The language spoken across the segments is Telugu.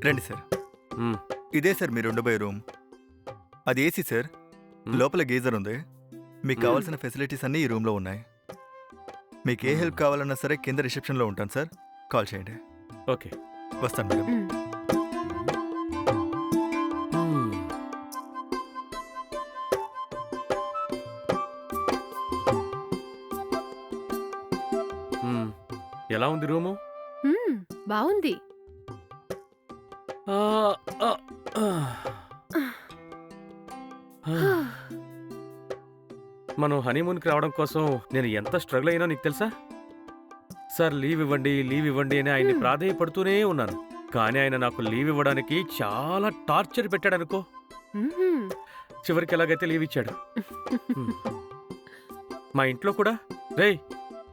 రండి సార్. మ్మ్. ఇదే సార్ మీరు ఉండబోయే రూమ్. అది ఏసీ సార్. మ్మ్. లోపల గీజర్ ఉంది. మీకు మ్మ్. కావాల్సిన ఫెసిలిటీస్ అన్నీ ఈ రూమ్లో ఉన్నాయి. మీకు ఏ హెల్ప్ కావాలన్నా సరే కింద రిసెప్షన్లో ఉంటాను సార్. కాల్ చేయండి. ఓకే. వస్తాను మేడం. మ్మ్. మ్మ్. ఎలా ఉంది రూము? బావుంది. ఆ, ఆ, ఆ. మనం హనీమూన్కి రావడం కోసం నేను ఎంత స్ట్రగుల్ అయినా నీకు తెలుసా? సార్ లీవ్ ఇవ్వండి అని ఆయన్ని ప్రాధేయపడుతూనే ఉన్నాను. కానీ ఆయన నాకు లీవ్ ఇవ్వడానికి చాలా టార్చర్ పెట్టాడనుకో. చివరికి ఎలాగైతే లీవ్ ఇచ్చాడు. మా ఇంట్లో కూడా రేయ్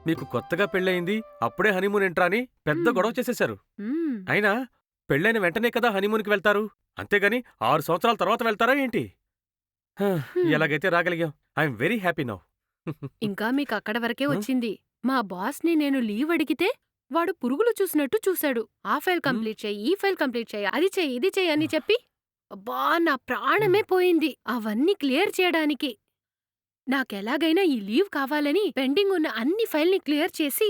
మీకు కొత్తగా పెళ్ళయింది, అప్పుడే హనీమూన్ ఎంట్రా అని పెద్ద గొడవ చేసేశారు. అయినా పెళ్ళైన వెంటనే కదా హనీమూన్కి వెళ్తారు, అంతేగాని 6 సంవత్సరాల తర్వాత వెళ్తారా ఏంటి? ఎలాగైతే రాగలిగాం. I'm very happy now. ఇంకా మీకు అక్కడ వరకే వచ్చింది. మా బాస్ని నేను లీవ్ అడిగితే వాడు పురుగులు చూసినట్టు చూశాడు. ఆ ఫైల్ కంప్లీట్ చెయ్యి, ఈ ఫైల్ కంప్లీట్ చెయ్యి, అది చెయ్యి, ఇది చెయ్యి అని చెప్పి అబ్బా నా ప్రాణమే పోయింది అవన్నీ క్లియర్ చేయడానికి. నాకెలాగైనా ఈ లీవ్ కావాలని పెండింగ్ ఉన్న అన్ని ఫైల్ని క్లియర్ చేసి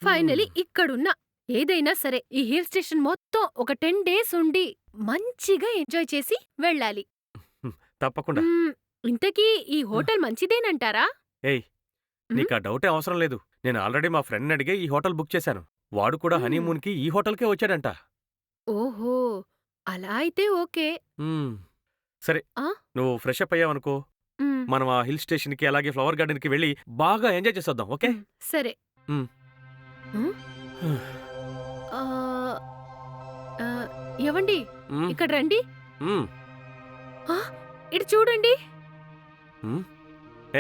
ఫైనలీ ఇక్కడున్నా. ఏదైనా సరే ఈ హిల్ స్టేషన్ మొత్తం ఒక 10 days ఉండి మంచిగా ఎంజాయ్ చేసి వెళ్ళాలి. తప్పకుండా. ఇంతకీ ఈ హోటల్ మంచిదేనంటారా? ఏయ్ నీకా డౌటే అవసరం లేదు. నేను ఆల్రెడీ మా ఫ్రెండ్ని అడిగే ఈ హోటల్ బుక్ చేశాను. వాడు కూడా హనీమూన్కి ఈ హోటల్కే వచ్చాడంట. ఓహో అలా అయితే ఓకే. సరే నువ్వు ఫ్రెష్ అప్ అయ్యావనుకో, మనం ఆ హిల్ స్టేషన్కి అలాగే ఫ్లవర్ గార్డెన్కి వెళ్ళి బాగా ఎంజాయ్ చేసేద్దాం. ఓకే సరే. ఏవండి ఇక్కడ రండి. ఇటు చూడండి.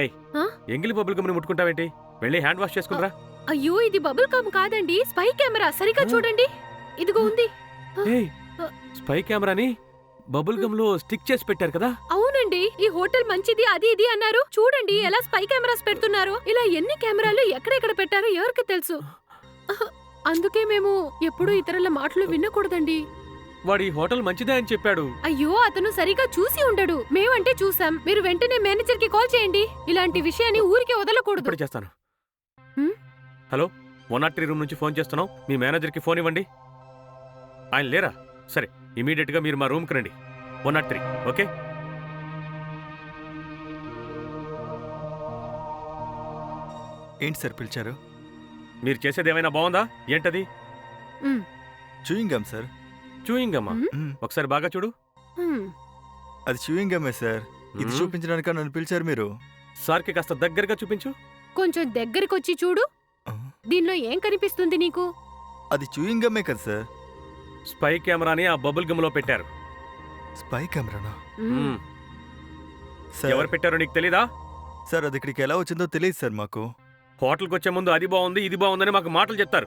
ఏయ్ ఎంగిలి బబుల్ గమ్ని ముట్టుకుంటావేంటి? వెళ్ళి హ్యాండ్ వాష్ చేసుకుంటరా. అయ్యో ఇది బబుల్ గమ్ కాదండి, స్పై కెమెరా. సరిగా చూడండి, ఇదిగో ఉంది. ఏయ్ స్పై కెమెరాని బబుల్ గమ్ లో స్టిక్ చేసి పెట్టారు కదా? అవునండి, ఈ హోటల్ మంచిది అది ఇది అన్నారు. చూడండి ఎలా స్పై కెమెరాస్ పెడుతున్నారు. ఇలా ఎన్ని కెమెరాలు ఎక్కడెక్కడ పెట్టారో ఎవరికి తెలుసు. అందుకే మేము ఎప్పుడూ ఇతరుల మాటలు వినకూడదండి. వాడి హోటల్ మంచిదే అని చెప్పాడు. అయ్యో అతను సరిగా చూసి ఉండడు. మేమంటే చూసాం. మీరు వెంటనే మేనేజర్ కి కాల్ చేయండి. ఇలాంటి విషయాన్ని ఊరికే వదలకూడదు. ఇప్పుడు చేస్తాను. హలో 103 రూమ్ నుంచి ఫోన్ చేస్తున్నాం. మీ మేనేజర్ కి ఫోన్ ఇవ్వండి. ఆయన లేరా? సరే ఇమీడియట్ గా మీరు మా రూమ్ కి రండి. 103. ఓకే. ఏంటి సార్ పిలిచారు? మీరు చేసేది ఏమైనా బాగుందా? ఏంటది? Chewing gum sir. చూయింగ్ గమ్మా? ఒకసారి బాగా చూడు. అది చూయింగ్ గమ్మే సార్. ఇది చూపించడానిక నన్ను పిలిచారు మీరు? సార్కి కాస్త దగ్గరగా చూపించు. కొంచెం దగ్గరకొచ్చి చూడు. దీనిలో ఏం కనిపిస్తుంది నీకు? అది చూయింగ్ గమ్మే కదా సార్. స్పై కెమెరాని ఆ బబుల్ గమ్ లో పెట్టారు. స్పై కెమెరానా? ఎవరు పెట్టారో నీకు తెలీదా? సార్ అది ఇక్కడికి ఎలా వచ్చిందో తెలియదు సార్ మాకు. హోటల్కి వచ్చే ముందు అది బాగుంది ఇది బాగుందని మాకు మాటలు చెప్తారు,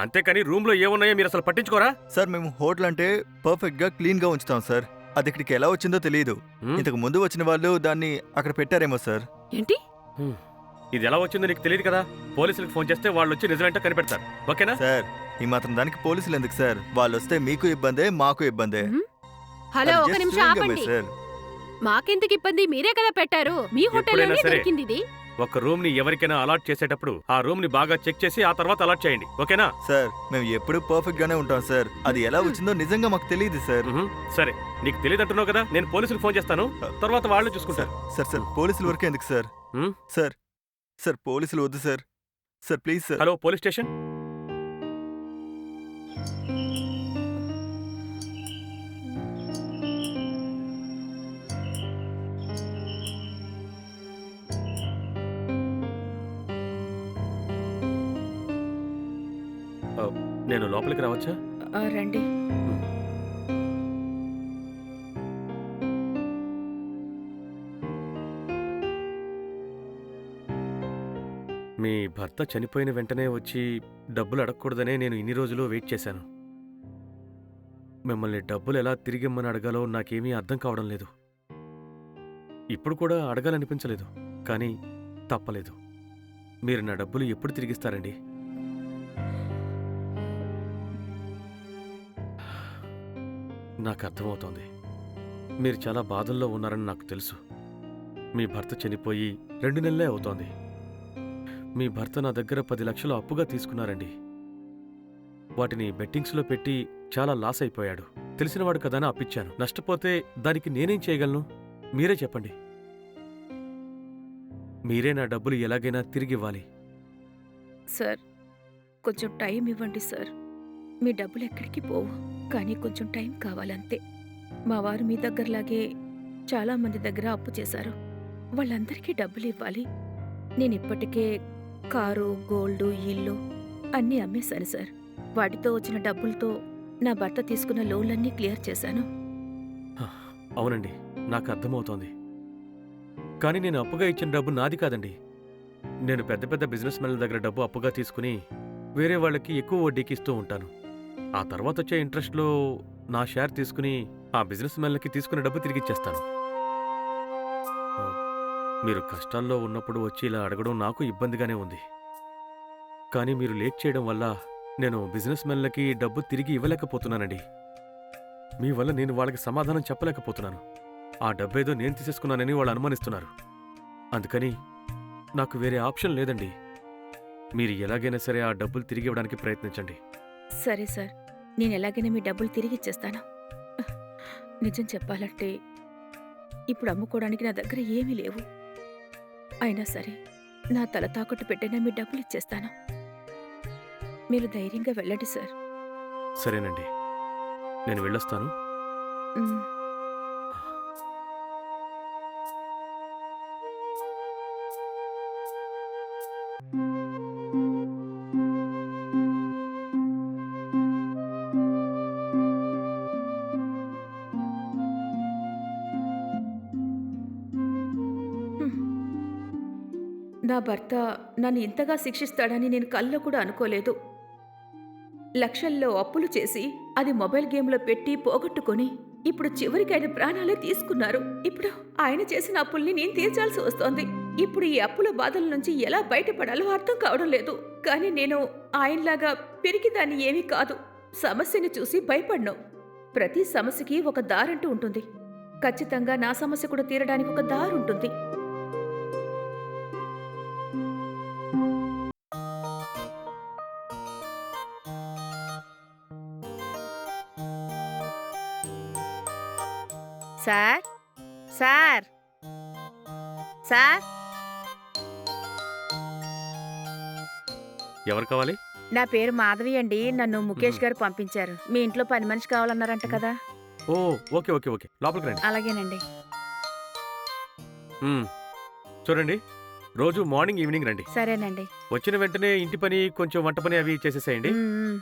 అంతేకాని రూమ్ లో ఏమున్నాయో మీరు అసలు పట్టించుకోరా? సార్ మేము హోటల్ అంటే పర్ఫెక్ట్ గా క్లీన్ గా ఉంచుతాం సార్. అది ఇక్కడికి ఎలా వచ్చిందో తెలియదు. ఇంతకు ముందు వచ్చిన వాళ్ళు దాన్ని అక్కడ పెట్టారేమో సార్. ఏంటి? ఇది ఎలా వచ్చిందో నీకు తెలియదు కదా. పోలీసులకు ఫోన్ చేస్తే వాళ్ళు వచ్చి నిజమేంటో కనిపెడతారు. ఓకేనా సార్? ఈ మాత్రం దానికి పోలీసులు ఎందుకు సార్? వాళ్ళు వస్తే మీకు ఇబ్బందే మాకు ఇబ్బందే. హలో ఒక నిమిషం ఆపండి. మాకెందుకు ఇబ్బంది? మీరే కదా పెట్టారు. మీ హోటల్లోనే దొరికింది ఇది. ఒక రూమ్ ని ఎవరికైనా అలాట్ చేసేటప్పుడు ఆ రూమ్ ని బాగా చెక్ చేసి ఆ తర్వాత అలాట్ చేయండి. ఓకేనా సార్? మేము ఎప్పుడు పర్ఫెక్ట్ గానే ఉంటాం సార్. అది ఎలా వచ్చిందో నిజంగా మాకు తెలియదు సార్. సరే నీకు తెలియదు అంటున్నావు కదా, నేను పోలీసులకు ఫోన్ చేస్తాను, తర్వాత వాళ్ళు చూసుకుంటారు. సార్ పోలీసుల వరకు ఎందుకు సార్? సార్ సార్ పోలీసులు వద్దు sir. Sir please sir. Hello police station. నేను లోపలికి రావచ్చా? రండి. మీ భర్త చనిపోయిన వెంటనే వచ్చి డబ్బులు అడగకూడదనే నేను ఇన్ని రోజులు వెయిట్ చేశాను. మిమ్మల్ని డబ్బులు ఎలా తిరిగిమ్మని అడగాలో నాకేమీ అర్థం కావడం లేదు. ఇప్పుడు కూడా అడగాలనిపించలేదు, కానీ తప్పలేదు. మీరు నా డబ్బులు ఎప్పుడు తిరిగిస్తారండి? నాకు అర్థమవుతోంది. మీరు చాలా బాధల్లో ఉన్నారని నాకు తెలుసు. మీ భర్త చనిపోయి 2 నెలలే అవుతోంది. మీ భర్త నా దగ్గర 10 లక్షలు అప్పుగా తీసుకున్నారండి. వాటిని బెట్టింగ్స్లో పెట్టి చాలా లాస్ అయిపోయాడు. తెలిసినవాడు కదా అని అప్పిచ్చాను. నష్టపోతే దానికి నేనేం చేయగలను? మీరే చెప్పండి. మీరే నా డబ్బులు ఎలాగైనా తిరిగివ్వాలి. సార్, కొంచెం టైం ఇవ్వండి సార్. మీ డబ్బులు ఎక్కడికి పోవు, కానీ కొంచెం టైం కావాలంతే. మా వారు మీ దగ్గరలాగే చాలామంది దగ్గర అప్పు చేశారు. వాళ్ళందరికీ డబ్బులు ఇవ్వాలి. నేను ఇప్పటికే కారు, గోల్డు, ఇల్లు అన్నీ అమ్మేశాను సార్. వాటితో వచ్చిన డబ్బులతో నా భర్త తీసుకున్న లోన్లన్నీ క్లియర్ చేశాను. అవునండి, నాకు అర్థమవుతోంది. కానీ నేను అప్పుగా ఇచ్చిన డబ్బు నాది కాదండి. నేను పెద్ద పెద్ద బిజినెస్ మెన్ల దగ్గర డబ్బు అప్పుగా తీసుకుని వేరే వాళ్ళకి ఎక్కువ వడ్డీకి ఇస్తూ ఉంటాను. ఆ తర్వాత వచ్చే ఇంట్రెస్ట్లో నా షేర్ తీసుకుని ఆ బిజినెస్ మెన్లకి తీసుకునే డబ్బు తిరిగిచ్చేస్తాను. మీరు కష్టాల్లో ఉన్నప్పుడు వచ్చి ఇలా అడగడం నాకు ఇబ్బందిగానే ఉంది. కానీ మీరు లేట్ చేయడం వల్ల నేను బిజినెస్ మెన్లకి డబ్బు తిరిగి ఇవ్వలేకపోతున్నానండి. మీ వల్ల నేను వాళ్ళకి సమాధానం చెప్పలేకపోతున్నాను. ఆ డబ్బేదో నేను తీసేసుకున్నానని వాళ్ళు అనుమానిస్తున్నారు. అందుకని నాకు వేరే ఆప్షన్ లేదండి. మీరు ఎలాగైనా సరే ఆ డబ్బులు తిరిగి ఇవ్వడానికి ప్రయత్నించండి. సరే సార్, నేను ఎలాగైనా మీ డబ్బులు తిరిగిచ్చేస్తాను. నిజం చెప్పాలంటే ఇప్పుడు అమ్ముకోవడానికి నా దగ్గర ఏమీ లేవు. అయినా సరే నా తల తాకట్టు పెట్టైనా మీ డబ్బులు ఇచ్చేస్తాను. మీరు ధైర్యంగా వెళ్ళండి సార్. సరేనండి, నేను వెళ్ళొస్తాను. ఉమ్. నా భర్త నన్ను ఇంతగా శిక్షిస్తాడని నేను కల్లో కూడా అనుకోలేదు. లక్షల్లో అప్పులు చేసి అది మొబైల్ గేమ్లో పెట్టి పోగొట్టుకొని ఇప్పుడు చివరికి ఆయన ప్రాణాలే తీసుకున్నారు. ఇప్పుడు ఆయన చేసిన అప్పుల్ని నేను తీర్చాల్సి వస్తోంది. ఇప్పుడు ఈ అప్పుల బాధల నుంచి ఎలా బయటపడాలో అర్థం కావడం లేదు. కానీ నేను ఆయనలాగా పెరిగిదాన్ని ఏమీ కాదు. సమస్యని చూసి భయపడ్ను. ప్రతి సమస్యకి ఒక దారంటూ ఉంటుంది. ఖచ్చితంగా నా సమస్య కూడా తీరడానికి ఒక దారుంటుంది. సార్ సార్ సార్ ఎవరు కావాలి? నా పేరు మాధవి అండి. నన్ను ముఖేష్ గారు పంపించారు. మీ ఇంట్లో పని మనిషి కావాలన్నారంట కదా. ఓ, ఓకే ఓకే ఓకే, లోపలికి రండి. అలాగేనండి. చూడండి, రోజు మార్నింగ్ ఈవినింగ్ రండి. సరేనండి. వచ్చిన వెంటనే ఇంటి పని, కొంచెం వంట పని అవి చేసేసేయండి. మ్మ్,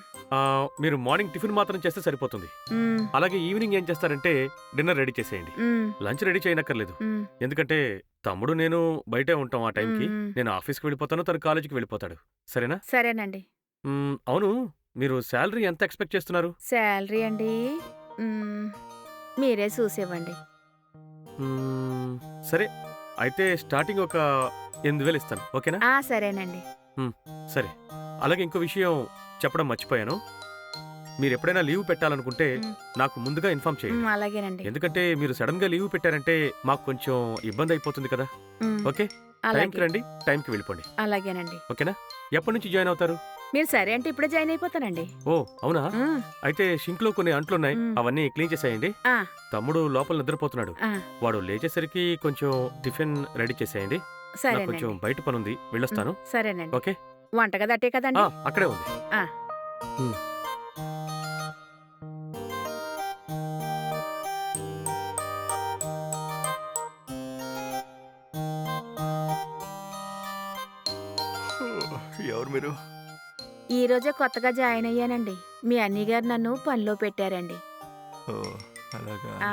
మీరు మార్నింగ్ టిఫిన్ మాత్రం చేస్తే సరిపోతుంది. మ్మ్, అలాగే ఈవినింగ్ ఏం చేస్తారంటే డిన్నర్ రెడీ చేసేయండి. మ్మ్, లంచ్ రెడీ చేయనక్కర్లేదు. మ్మ్, ఎందుకంటే తమ్ముడు నేను బయటే ఉంటాం ఆ టైంకి. మ్మ్. నేను ఆఫీస్కి వెళ్ళిపోతాను, తను కాలేజీకి వెళ్ళిపోతాడు. సరేనా? సరేనండి. అవును, మీరు శాలరీ ఎంత ఎక్స్పెక్ట్ చేస్తున్నారు? శాలరీ అండి మీరే చూసివ్వండి. సరే, అయితే స్టార్టింగ్ ఒక 8,000 ఇస్తాను. ఓకేనా? సరేనండి. సరే. అలాగే ఇంకో విషయం చెప్పడం మర్చిపోయాను. మీరు ఎప్పుడైనా లీవ్ పెట్టాలనుకుంటే నాకు ముందుగా ఇన్ఫార్మ్ చేయండి. అలాగేనండి. ఎందుకంటే మీరు సడన్ గా లీవ్ పెట్టారంటే మాకు కొంచెం ఇబ్బంది అయిపోతుంది కదా. ఓకే, టైంకి రండి, టైంకి వెళ్ళిపోండి. అలాగేనండి. ఓకేనా? ఎప్పటి నుంచి జాయిన్ అవుతారు? మీరు సరే అంటే ఇప్పుడే జాయిన్ అయిపోతానండి. ఓ అవునా? అయితే షింక్ లో కొన్ని అంట్లున్నాయి, అవన్నీ క్లీన్ చేసేయండి. తమ్ముడు లోపల నిద్రపోతున్నాడు. వాడు లేచేసరికి కొంచెం టిఫిన్ రెడీ చేసేయండి. నాకు కొంచెం బయట పనుంది, వెళ్ళొస్తాను. సరేనండి. ఓకే. వంటగది అట్టే కదండి. అక్కడే ఉంది. ఎవరు మీరు? ఈ రోజే కొత్తగా జాయిన్ అయ్యానండి. మీ అన్నయ్య గారు నన్ను పనిలో పెట్టారండి. ఓ అలాగా. ఆ,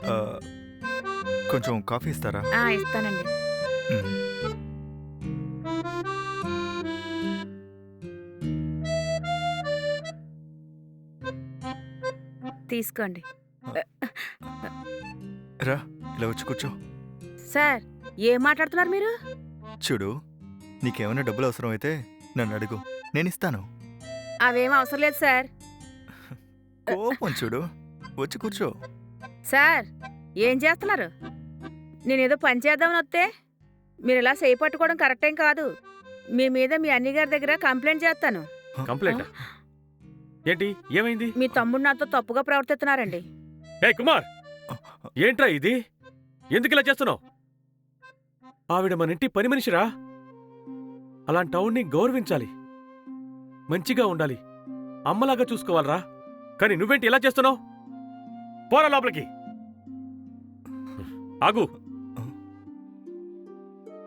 ఆ, కొంచెం కాఫీ ఇస్తారా? ఇస్తానండి. మ్మ్. తీసుకోండి. రా, ఇలా వచ్చి కూర్చో. సార్, ఏం మాట్లాడుతున్నారు మీరు? చూడు, నీకేమైనా డబ్బులు అవసరం అయితే నన్ను అడుగు, నేను ఇస్తాను. అవేం అవసరం లేదు సార్. కోపం చూడు, వచ్చి కూర్చో. సార్, ఏం చేస్తున్నారు? నేనేదో పని చేద్దామని వస్తే మీరు ఇలా చేయి పట్టుకోవడం కరెక్టేం కాదు. మీ మీద మీ అన్నయ్యగారి దగ్గర కంప్లైంట్ చేస్తాను. కంప్లైంట్ ఏంటి? ఏమైంది? మీ తమ్ముడు నాతో తప్పుగా ప్రవర్తిస్తున్నారండి. ఏ కుమార్, ఏంట్రా ఇది? ఎందుకు ఇలా చేస్తున్నావు? ఆవిడ మన ఇంటి పని మనిషిరా. అలాంటి టౌన్ని గౌరవించాలి, మంచిగా ఉండాలి, అమ్మలాగా చూసుకోవాలరా. కానీ నువ్వేంటి ఇలా చేస్తున్నావు? పోరా లోపలికి. ఆగు,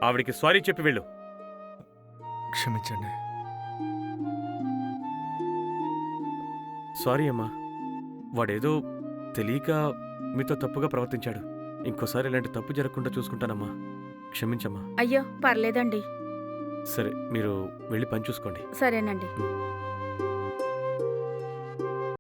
ఆవిడికి సారీ చెప్పి వెళ్ళు. క్షమించండి. సారీ అమ్మా, వాడేదో తెలియక మీతో తప్పుగా ప్రవర్తించాడు. ఇంకోసారి ఇలాంటి తప్పు జరగకుండా చూసుకుంటానమ్మా, క్షమించమ్మా. అయ్యో, పర్లేదండి. సరే, మీరు వెళ్ళి పని చూసుకోండి. సరేనండి.